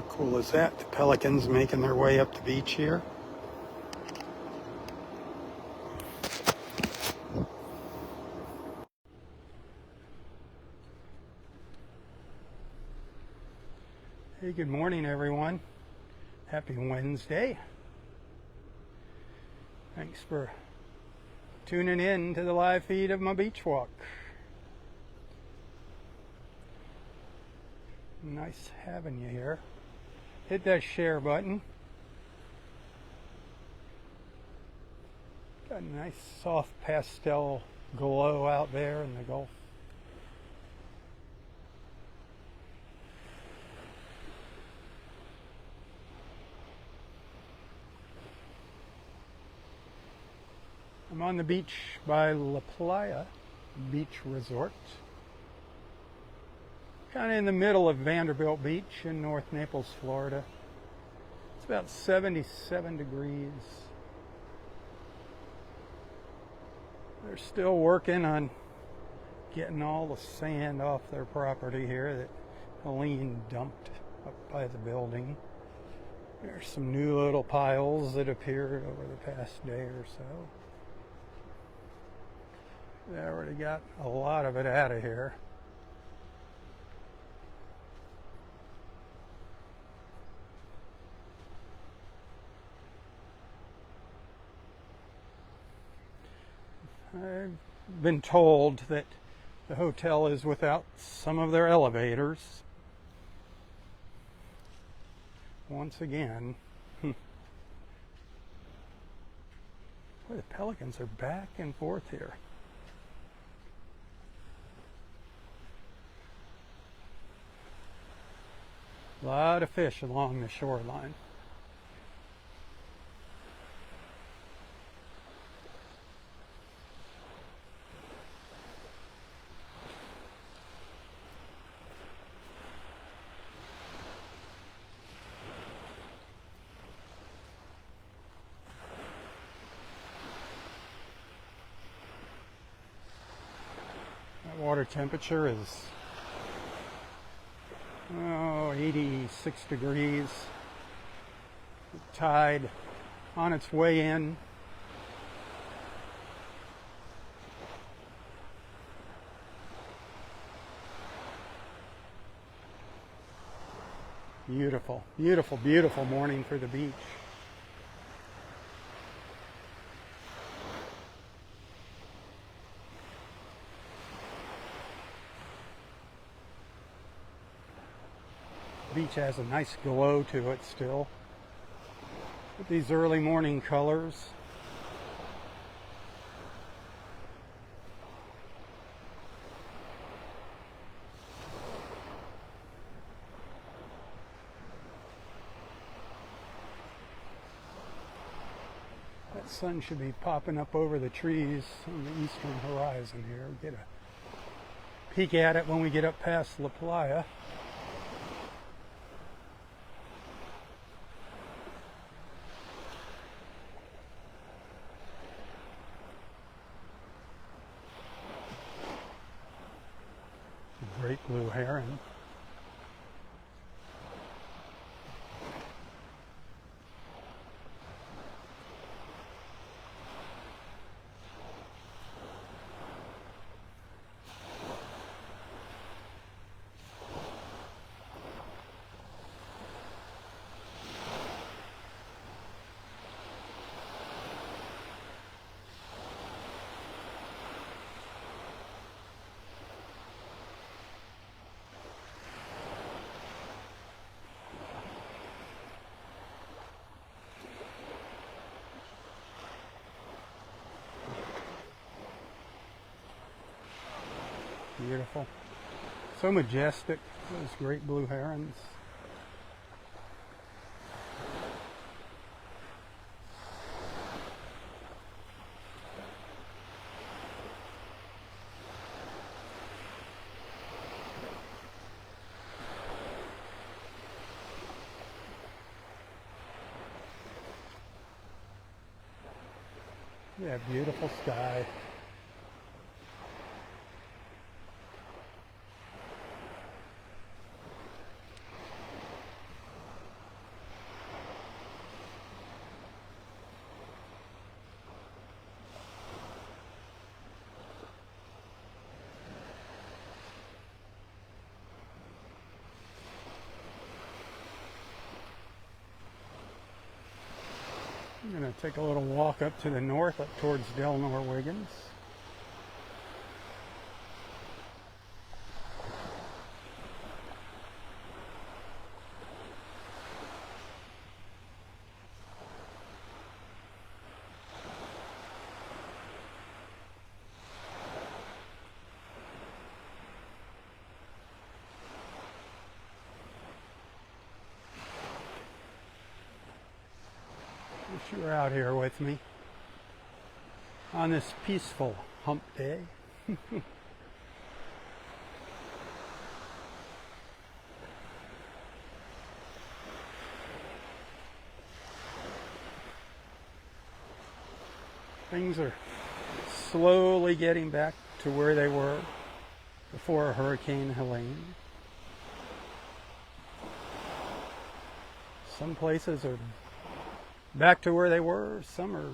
Cool is that? The pelicans making their way up the beach here. Hey, good morning everyone. Happy Wednesday. Thanks for tuning in to the live feed of my beach walk. Nice having you here. Hit that share button. Got a nice soft pastel glow out there in the Gulf. I'm on the beach by La Playa Beach Resort. Kind of in the middle of Vanderbilt Beach in North Naples, Florida. It's about 77 degrees. They're still working on getting all the sand off their property here that Helene dumped up by the building. There's some new little piles that appeared over the past day or so. They already got a lot of it out of here. I've been told that the hotel is without some of their elevators. Once again. Boy, the pelicans are back and forth here. A lot of fish along the shoreline. That water temperature is 86 degrees. The tide on its way in. Beautiful, beautiful, beautiful morning for the beach. The beach has a nice glow to it still, with these early morning colors. That sun should be popping up over the trees on the eastern horizon here. We'll get a peek at it when we get up past La Playa. Great blue heron. Beautiful. So majestic, those great blue herons. Yeah, beautiful sky. I'm going to take a little walk up to the north, up towards Del Norwiggins. Wish you were out here with me on this peaceful hump day. Things are slowly getting back to where they were before Hurricane Helene. Some places are back to where they were. Some are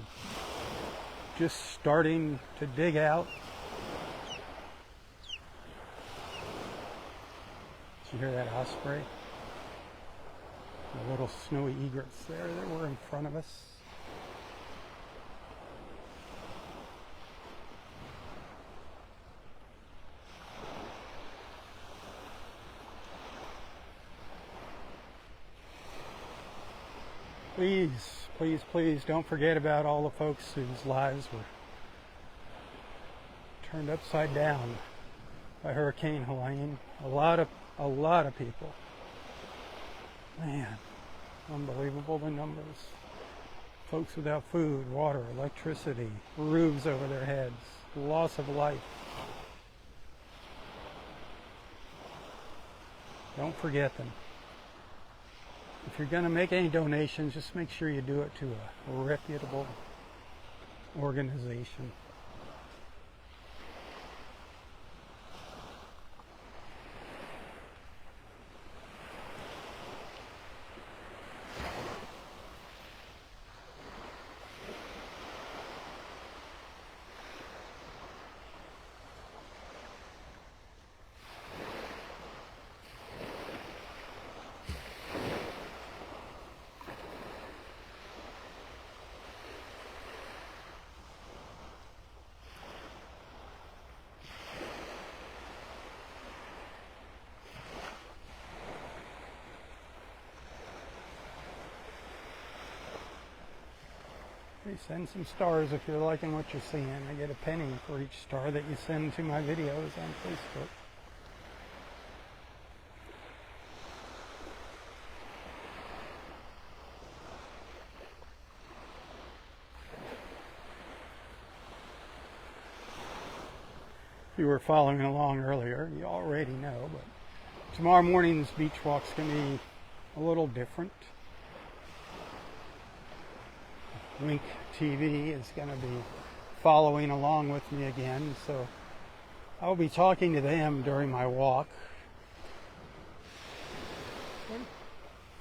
just starting to dig out. Did you hear that osprey? The little snowy egrets there that were in front of us. Please, please, please don't forget about all the folks whose lives were turned upside down by Hurricane Helene. A lot of people. Man, unbelievable the numbers. Folks without food, water, electricity, roofs over their heads, loss of life. Don't forget them. If you're going to make any donations, just make sure you do it to a reputable organization. Hey, send some stars if you're liking what you're seeing. I get a penny for each star that you send to my videos on Facebook. If you were following along earlier, you already know, but tomorrow morning's beach walk's going to be a little different. Wink TV is going to be following along with me again, so I'll be talking to them during my walk.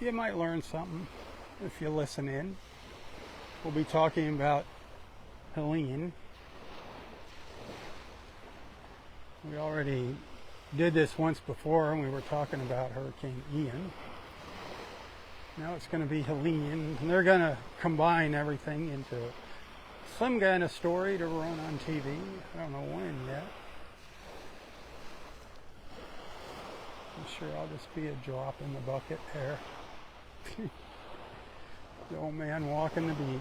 You might learn something if you listen in. We'll be talking about Helene. We already did this once before, and we were talking about Hurricane Ian. Now it's going to be Helene, and they're going to combine everything into some kind of story to run on TV. I don't know when yet. I'm sure I'll just be a drop in the bucket there. The old man walking the beach.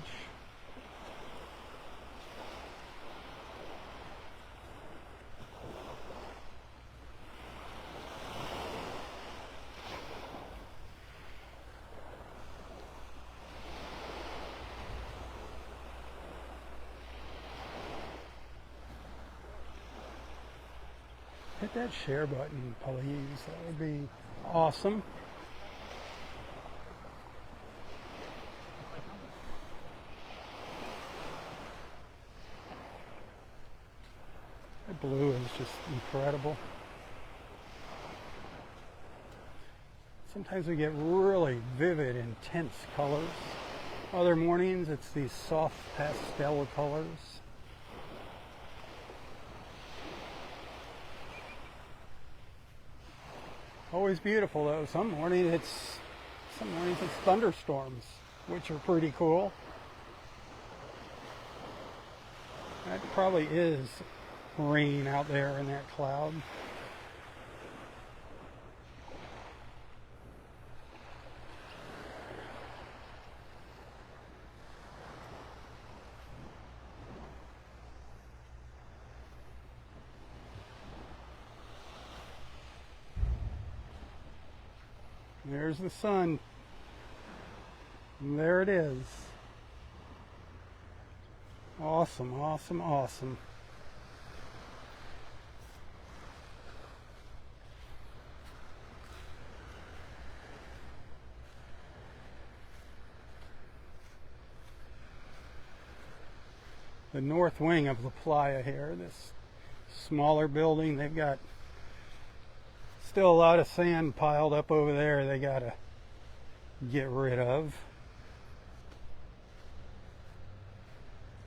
Hit that share button, please. That would be awesome. That blue is just incredible. Sometimes we get really vivid, intense colors. Other mornings, it's these soft pastel colors. Always beautiful though. Some mornings it's thunderstorms, which are pretty cool. That probably is rain out there in that cloud. There's the sun. And there it is. Awesome, awesome, awesome. The north wing of La Playa here, this smaller building, they've got still a lot of sand piled up over there they gotta get rid of.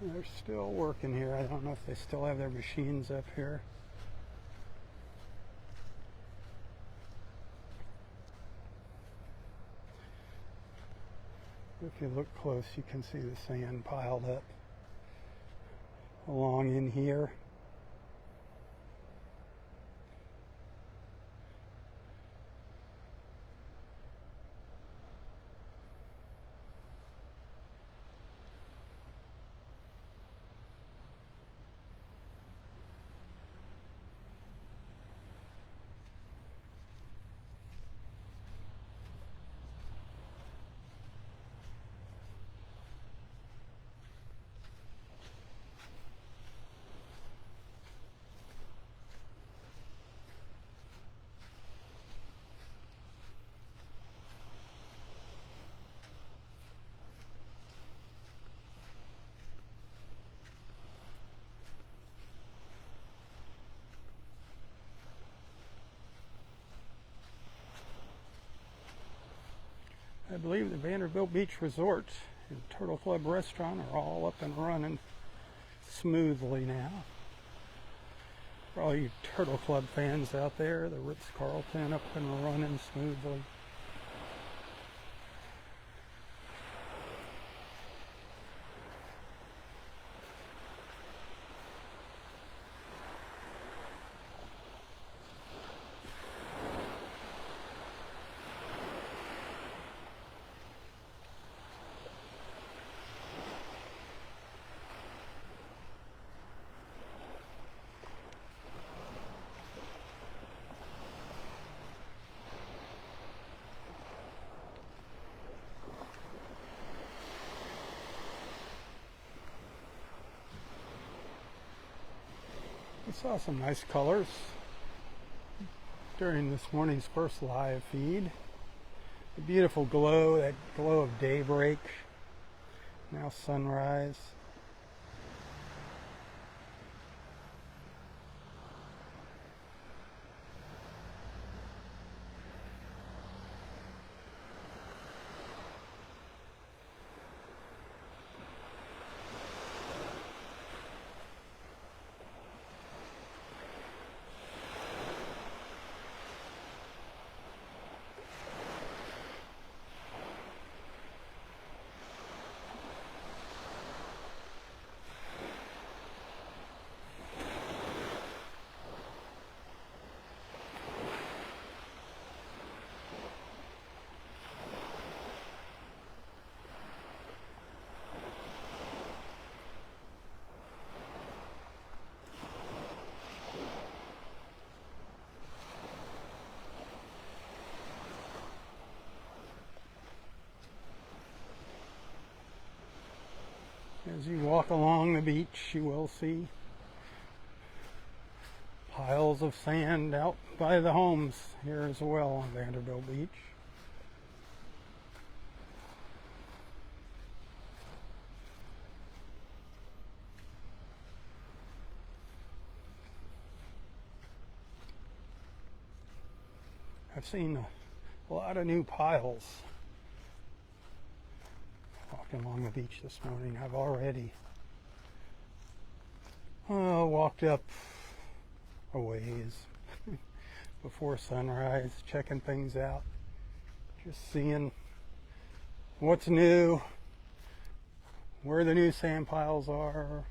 They're still working here. I don't know if they still have their machines up here. If you look close, you can see the sand piled up along in here. I believe the Vanderbilt Beach Resort and Turtle Club Restaurant are all up and running smoothly now. For all you Turtle Club fans out there, the Ritz-Carlton up and running smoothly. We saw some nice colors during this morning's first live feed. The beautiful glow, that glow of daybreak, now sunrise. As you walk along the beach, you will see piles of sand out by the homes here as well on Vanderbilt Beach. I've seen a lot of new piles walking along the beach this morning. I've already walked up a ways before sunrise, checking things out, just seeing what's new, where the new sand piles are,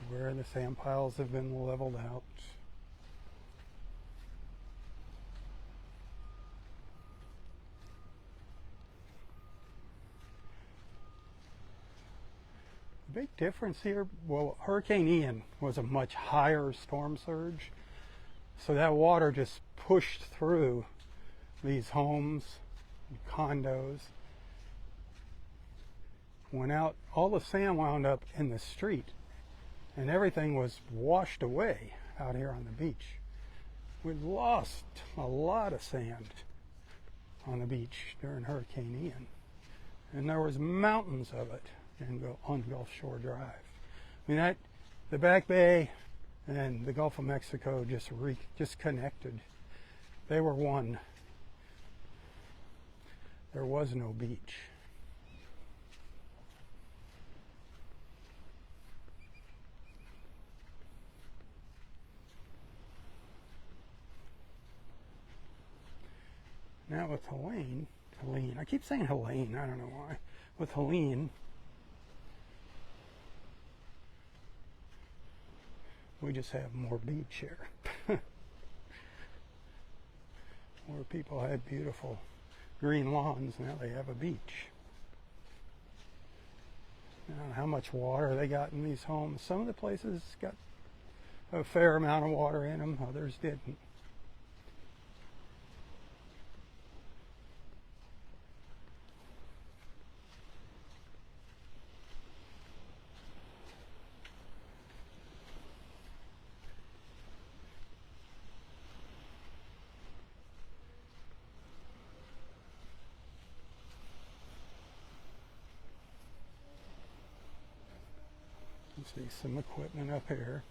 where the sand piles have been leveled out. The big difference here, well, Hurricane Ian was a much higher storm surge, so that water just pushed through these homes, condos, went out, all the sand wound up in the street, and everything was washed away out here on the beach. We lost a lot of sand on the beach during Hurricane Ian, and there was mountains of it on Gulf Shore Drive. I mean, the Back Bay and the Gulf of Mexico just connected. They were one. There was no beach. Now with Helene, I keep saying Helene, I don't know why. With Helene, we just have more beach here. Where people had beautiful green lawns, now they have a beach. Now, how much water they got in these homes? Some of the places got a fair amount of water in them, others didn't. See some equipment up here.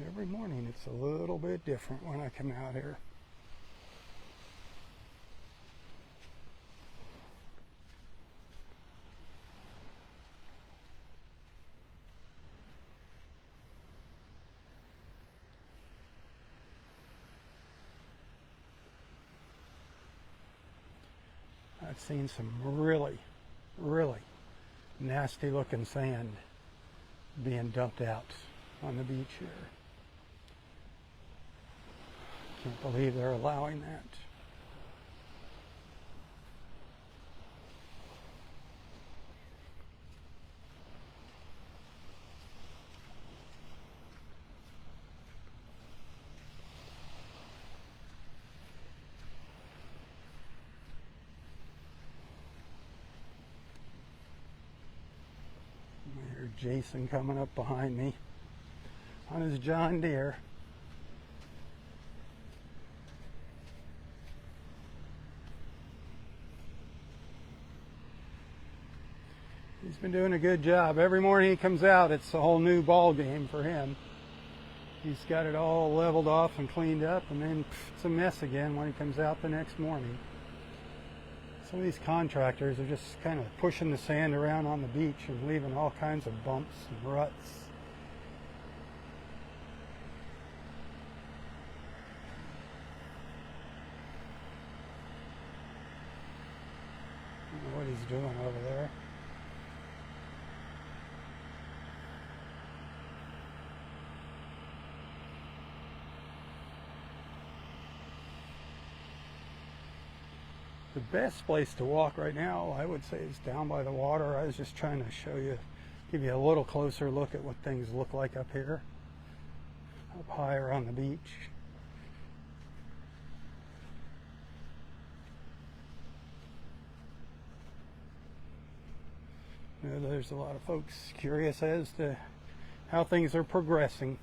Every morning it's a little bit different when I come out here. I've seen some really, really nasty looking sand being dumped out on the beach here. Can't believe they're allowing that. I hear Jason coming up behind me on his John Deere. He's been doing a good job. Every morning he comes out, it's a whole new ball game for him. He's got it all leveled off and cleaned up, and then it's a mess again when he comes out the next morning. Some of these contractors are just kind of pushing the sand around on the beach and leaving all kinds of bumps and ruts. I don't know what he's doing over there. The best place to walk right now, I would say, is down by the water. I was just trying to show you, give you a little closer look at what things look like up here, up higher on the beach. You know, there's a lot of folks curious as to how things are progressing.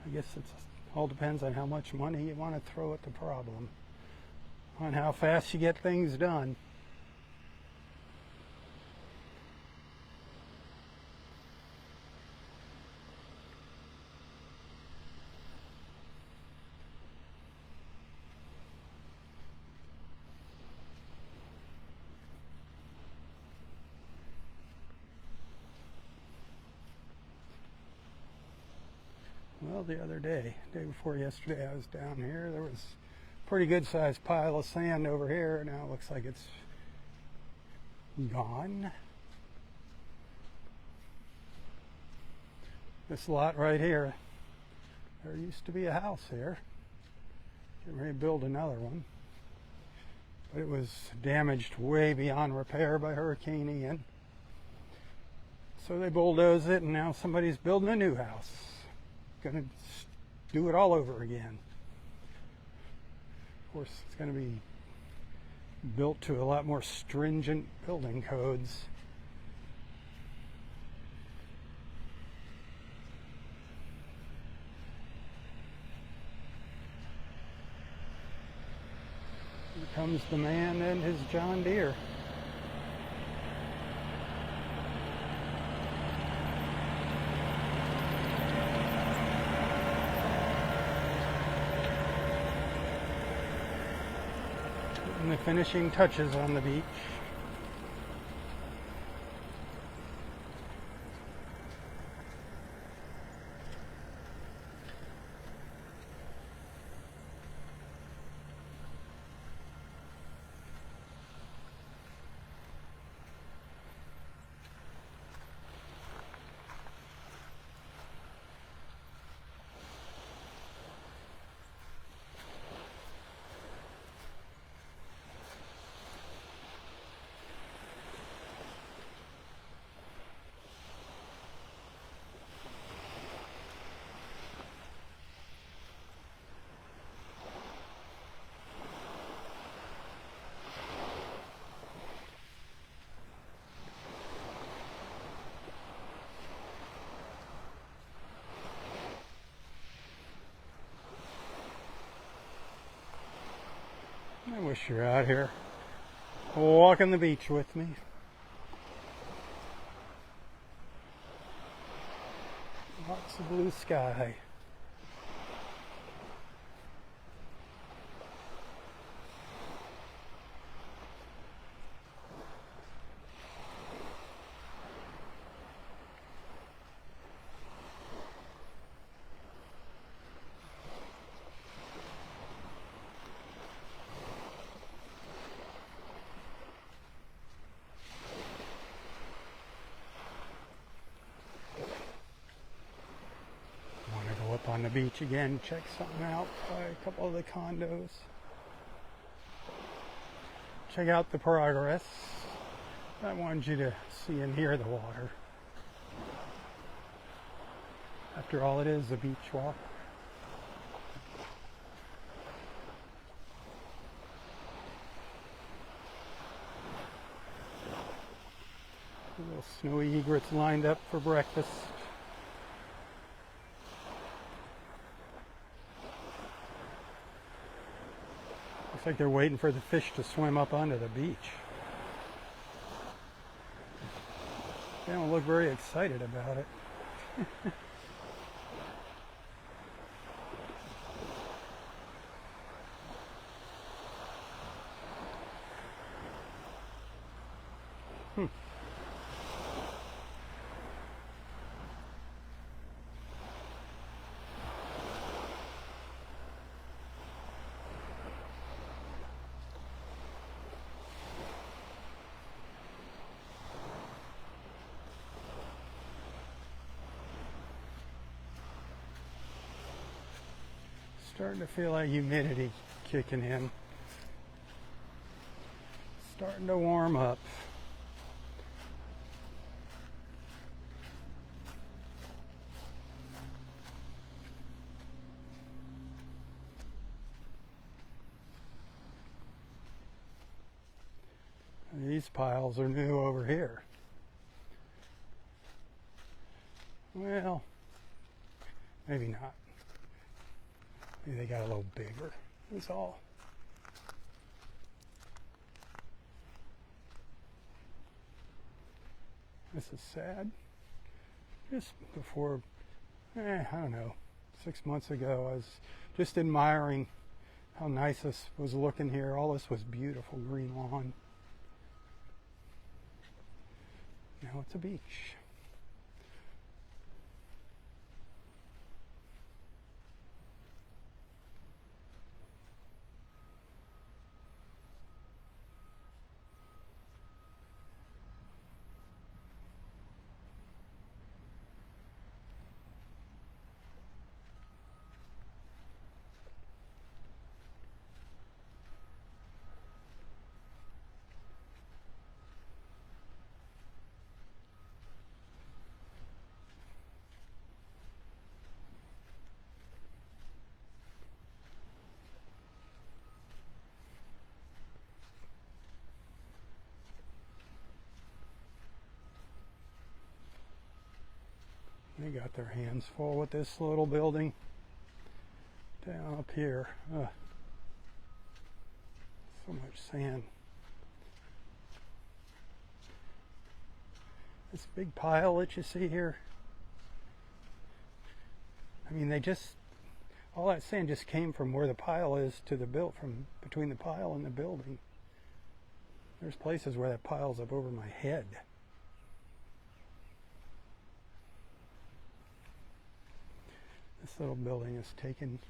I guess it all depends on how much money you want to throw at the problem, on how fast you get things done. Well, the other day before yesterday, I was down here. There was a pretty good sized pile of sand over here. Now it looks like it's gone. This lot right here, there used to be a house here. Getting ready to build another one. But it was damaged way beyond repair by Hurricane Ian. So they bulldozed it, and now somebody's building a new house. Going to do it all over again. Of course, it's going to be built to a lot more stringent building codes. Here comes the man and his John Deere. And the finishing touches on the beach. I wish you were out here walking the beach with me. Lots of blue sky. On the beach again, check something out by a couple of the condos. Check out the progress. I wanted you to see and hear the water. After all, it is a beach walk. Little snowy egrets lined up for breakfast. Looks like they're waiting for the fish to swim up onto the beach. They don't look very excited about it. Starting to feel that humidity kicking in. Starting to warm up. These piles are new over here. Well, maybe not. Maybe they got a little bigger, that's all. This is sad. Just before, I don't know, 6 months ago, I was just admiring how nice this was looking here. All this was beautiful green lawn. Now it's a beach. They got their hands full with this little building down up here. So much sand. This big pile that you see here, I mean, all that sand just came from where the pile is to the from between the pile and the building. There's places where that pile's up over my head. This little building has taken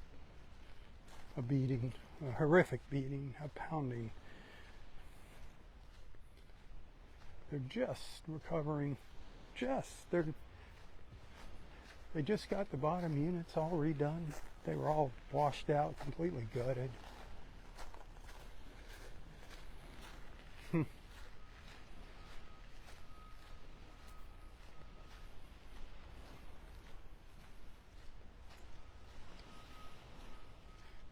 a beating, a horrific beating, a pounding. They're just recovering. They just got the bottom units all redone. They were all washed out, completely gutted.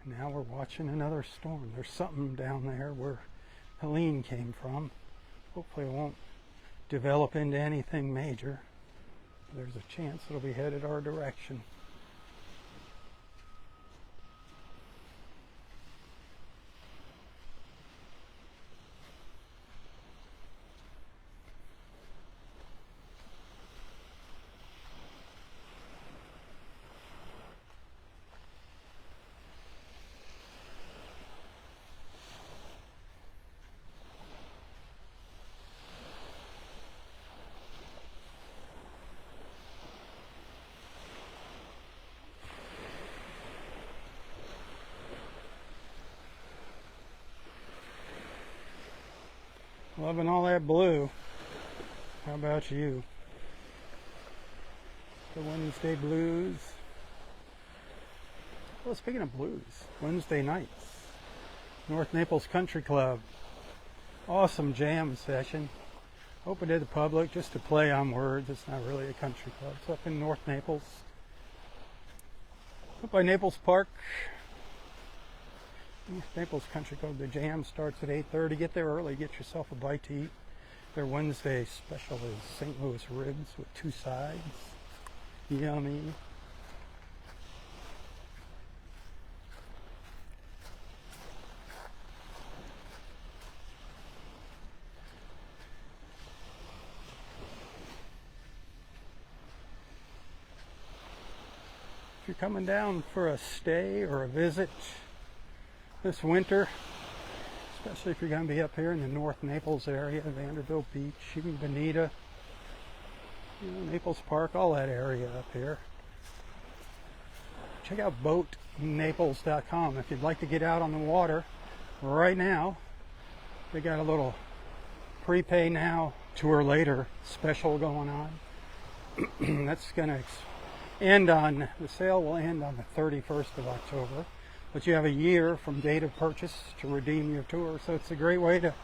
Now we're watching another storm. There's something down there where Helene came from. Hopefully it won't develop into anything major. There's a chance it'll be headed our direction. Loving all that blue. How about you? The Wednesday blues. Well, speaking of blues, Wednesday nights, North Naples Country Club. Awesome jam session. Open to the public, just to play on words. It's not really a country club. It's up in North Naples. Up by Naples Park. Naples Country Club. The jam starts at 8:30. Get there early. Get yourself a bite to eat. Their Wednesday special is St. Louis ribs with 2 sides. Yummy. If you're coming down for a stay or a visit this winter, especially if you're going to be up here in the North Naples area, Vanderbilt Beach, even Bonita, Naples Park, all that area up here, check out boatnaples.com. If you'd like to get out on the water right now, they got a little prepay now, tour later special going on. That's going to end on, the sale will end on the 31st of October. But you have a year from date of purchase to redeem your tour. So it's a great way to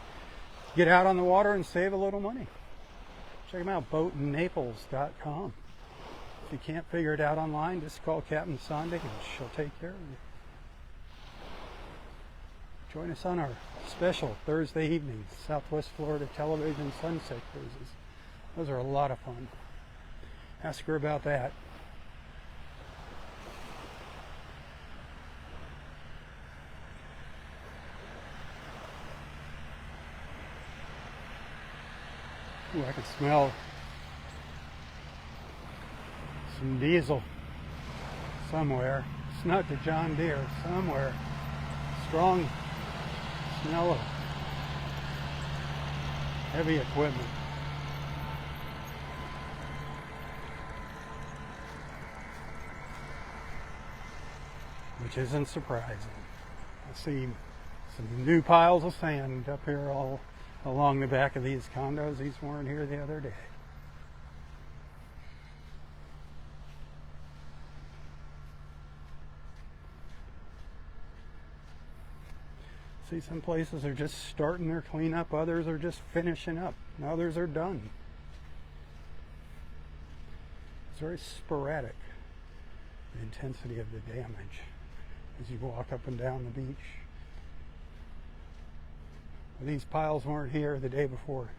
get out on the water and save a little money. Check them out, boatnaples.com. If you can't figure it out online, just call Captain Sondig and she'll take care of you. Join us on our special Thursday evenings, Southwest Florida Television Sunset Cruises. Those are a lot of fun. Ask her about that. Ooh, I can smell some diesel somewhere. It's not the John Deere, somewhere. Strong smell of heavy equipment. Which isn't surprising. I see some new piles of sand up here all along the back of these condos. These weren't here the other day. See, some places are just starting their cleanup, others are just finishing up, and others are done. It's very sporadic, the intensity of the damage as you walk up and down the beach. These piles weren't here the day before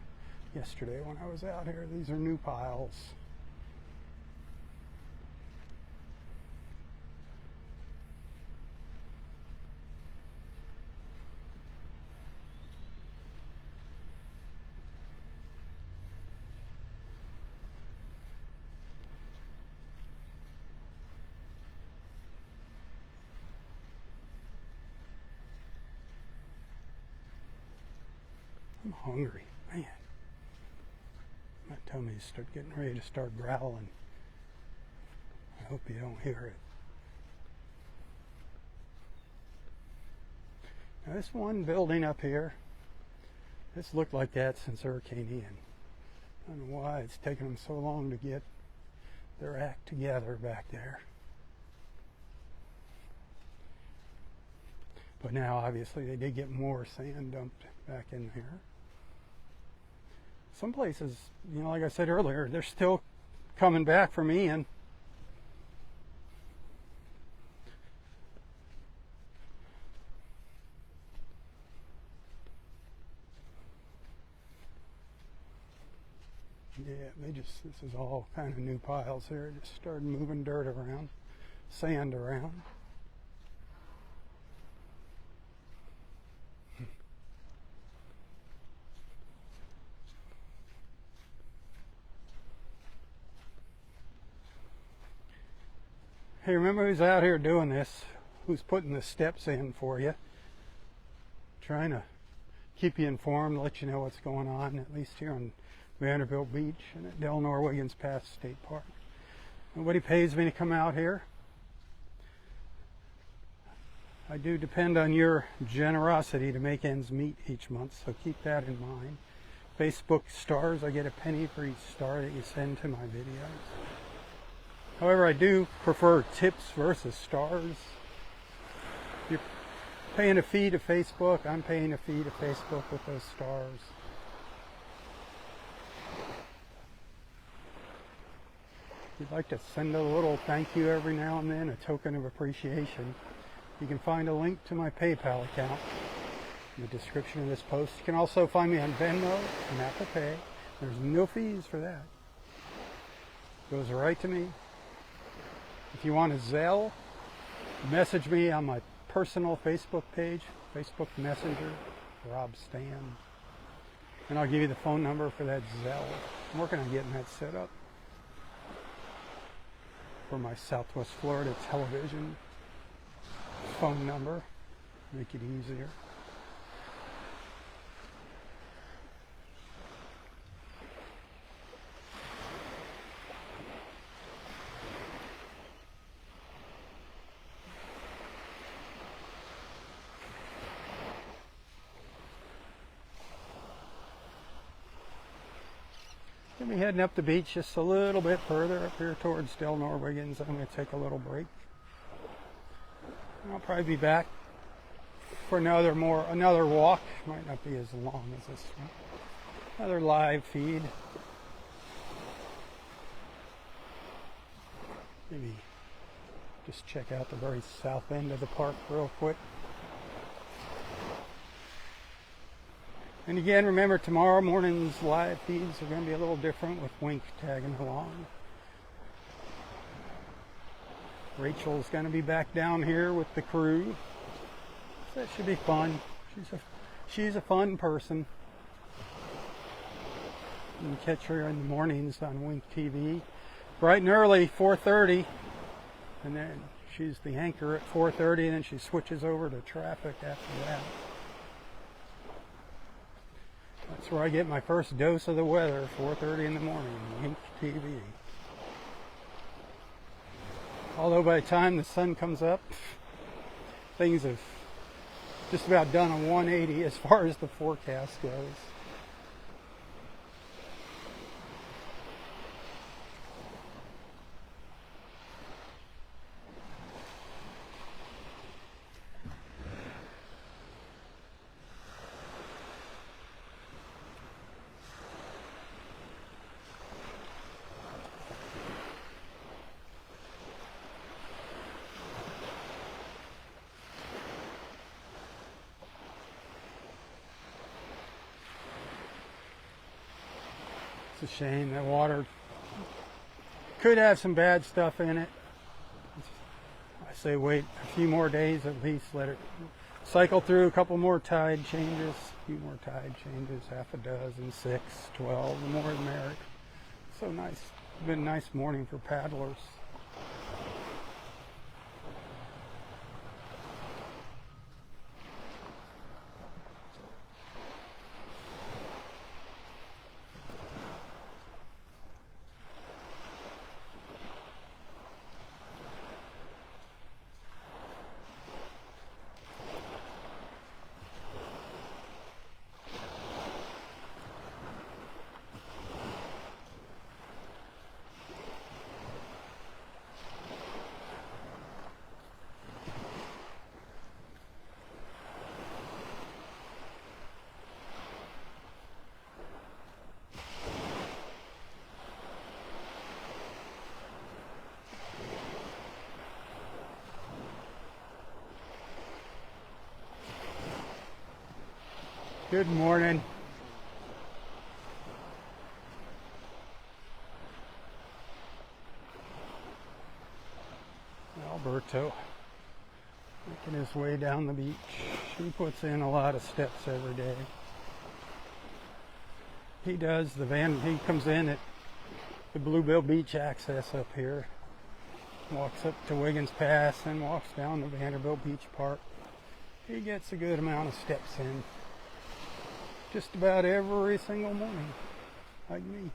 yesterday when I was out here. These are new piles. I'm hungry, man. My tummy's getting ready to start growling. I hope you don't hear it. Now this one building up here, this looked like that since Hurricane Ian. I don't know why it's taken them so long to get their act together back there. But now obviously they did get more sand dumped back in here. Some places, you know, like I said earlier, they're still coming back from Ian. Yeah, this is all kind of new piles here. Just started moving dirt around, sand around. Hey, remember who's out here doing this? Who's putting the steps in for you? Trying to keep you informed, let you know what's going on, at least here on Vanderbilt Beach and at Delnor Wiggins Pass State Park. Nobody pays me to come out here. I do depend on your generosity to make ends meet each month, so keep that in mind. Facebook stars, I get a penny for each star that you send to my videos. However, I do prefer tips versus stars. If you're paying a fee to Facebook, I'm paying a fee to Facebook with those stars. If you'd like to send a little thank you every now and then, a token of appreciation, you can find a link to my PayPal account in the description of this post. You can also find me on Venmo and Apple Pay. There's no fees for that. It goes right to me. If you want a Zelle, message me on my personal Facebook page, Facebook Messenger, Robb Stan. And I'll give you the phone number for that Zelle. I'm working on getting that set up for my Southwest Florida television phone number. Make it easier. Gonna be heading up the beach just a little bit further up here towards Delnor Wiggins. I'm going to take a little break. I'll probably be back for another walk. Might not be as long as this one. Another live feed. Maybe just check out the very south end of the park real quick. And again, remember, tomorrow morning's live feeds are going to be a little different with Wink tagging along. Rachel's going to be back down here with the crew. So that should be fun. She's a fun person. You can catch her in the mornings on Wink TV. Bright and early, 4:30. And then she's the anchor at 4:30, and then she switches over to traffic after that. That's where I get my first dose of the weather, 4:30 in the morning, Wink TV. Although by the time the sun comes up, things have just about done a 180 as far as the forecast goes. It's a shame. That water could have some bad stuff in it. I say wait a few more days at least, let it cycle through a couple more tide changes, half a dozen, 6, 12, the more the merrier. So nice. It's been a nice morning for paddlers. Good morning. Alberto making his way down the beach. He puts in a lot of steps every day. He does. He comes in at the Bluebill Beach access up here, walks up to Wiggins Pass, and walks down to Vanderbilt Beach Park. He gets a good amount of steps in just about every single morning, like me.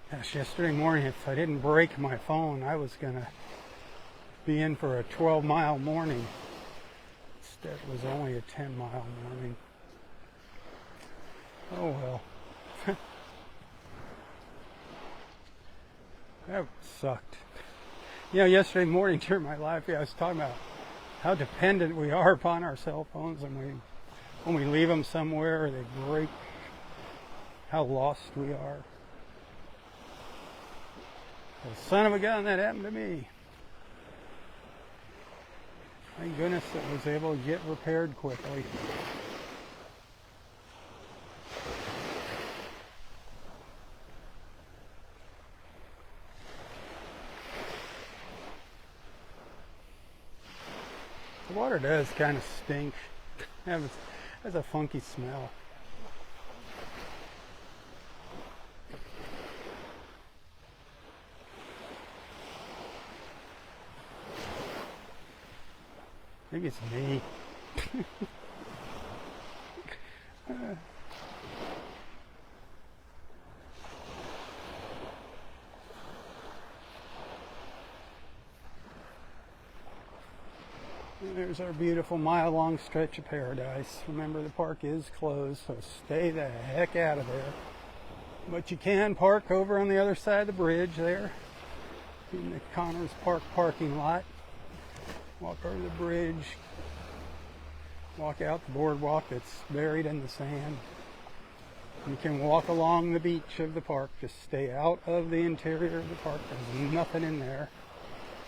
Gosh, yesterday morning, if I didn't break my phone, I was going to be in for a 12-mile morning. Instead, it was only a 10-mile morning. Oh well. That sucked. You know, yesterday morning during my live feed, I was talking about how dependent we are upon our cell phones, and when we leave them somewhere, they break. How lost we are. Well, son of a gun, that happened to me. Thank goodness it was able to get repaired quickly. The water does kind of stink. It has a funky smell. Maybe it's me. There's our beautiful mile-long stretch of paradise. Remember, the park is closed, so stay the heck out of there. But you can park over on the other side of the bridge there, in the Connors Park parking lot. Walk over the bridge, walk out the boardwalk that's buried in the sand. You can walk along the beach of the park. Just stay out of the interior of the park. There's nothing in there.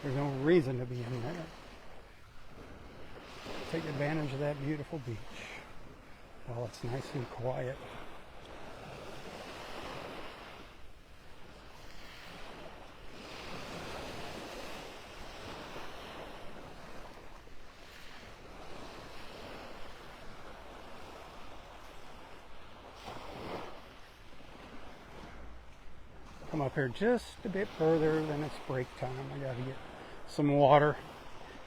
There's no reason to be in there. Take advantage of that beautiful beach while it's nice and quiet. come up here just a bit further, then it's break time. I gotta get some water.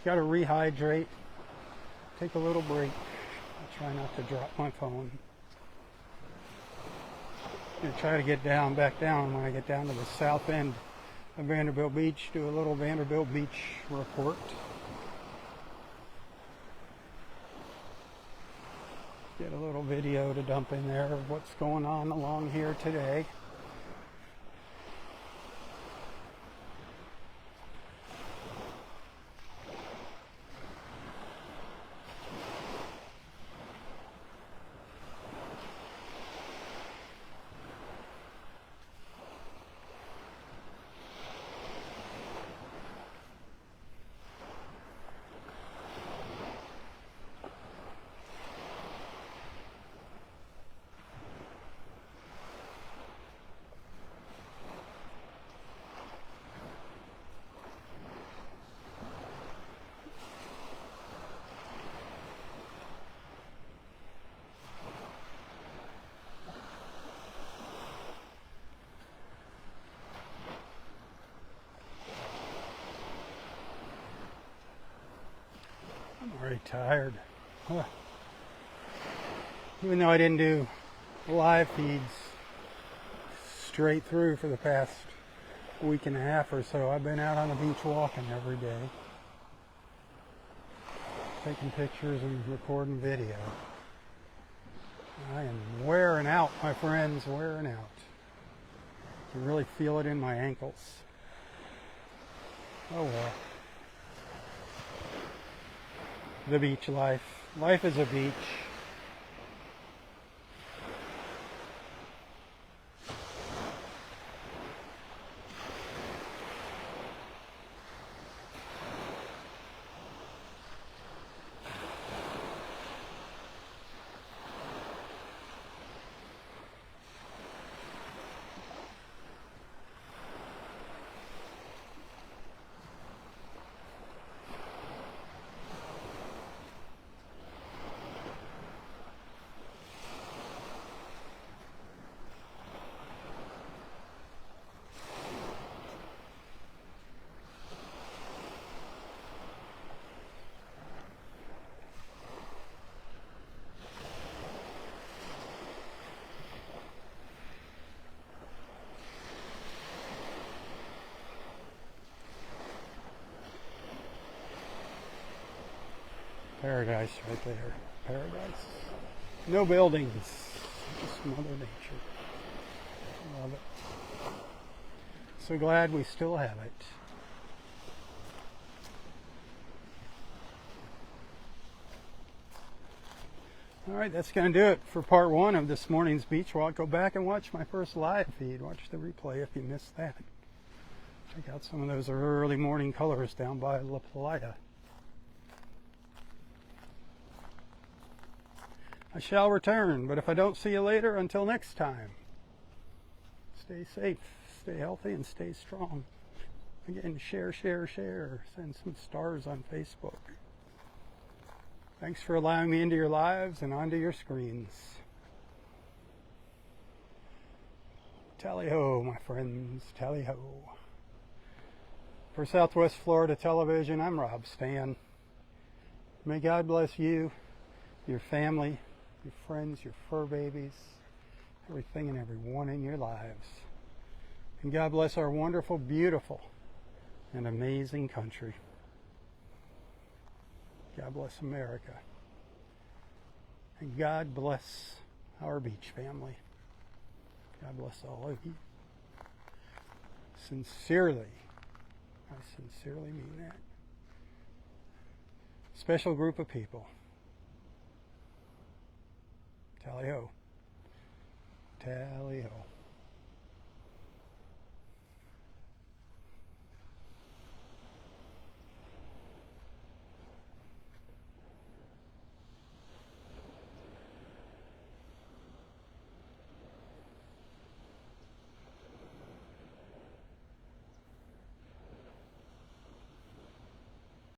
Gotta rehydrate. Take a little break. I try not to drop my phone. I'm gonna try to get back down when I get down to the south end of Vanderbilt Beach, do a little Vanderbilt Beach report. Get a little video to dump in there of what's going on along here today. I'm already tired. Huh. Even though I didn't do live feeds straight through for the past week and a half or so, I've been out on the beach walking every day, taking pictures and recording video. I am wearing out, my friends, wearing out. I can really feel it in my ankles. Oh well. The beach life. Life is a beach. Paradise right there. Paradise. No buildings. Just Mother Nature. Love it. So glad we still have it. Alright, that's going to do it for part one of this morning's beach walk. Go back and watch my first live feed. Watch the replay if you missed that. Check out some of those early morning colors down by La Playa. I shall return, but if I don't see you later, until next time, stay safe, stay healthy, and stay strong. Again, share. Send some stars on Facebook. Thanks for allowing me into your lives and onto your screens. Tally-ho, my friends, tally-ho. For Southwest Florida Television, I'm Robb Stan. May God bless you, your family, your friends, your fur babies, everything and everyone in your lives. And God bless our wonderful, beautiful, and amazing country. God bless America. And God bless our beach family. God bless all of you. Sincerely, I sincerely mean that. Special group of people. Tally-ho. Tally-ho.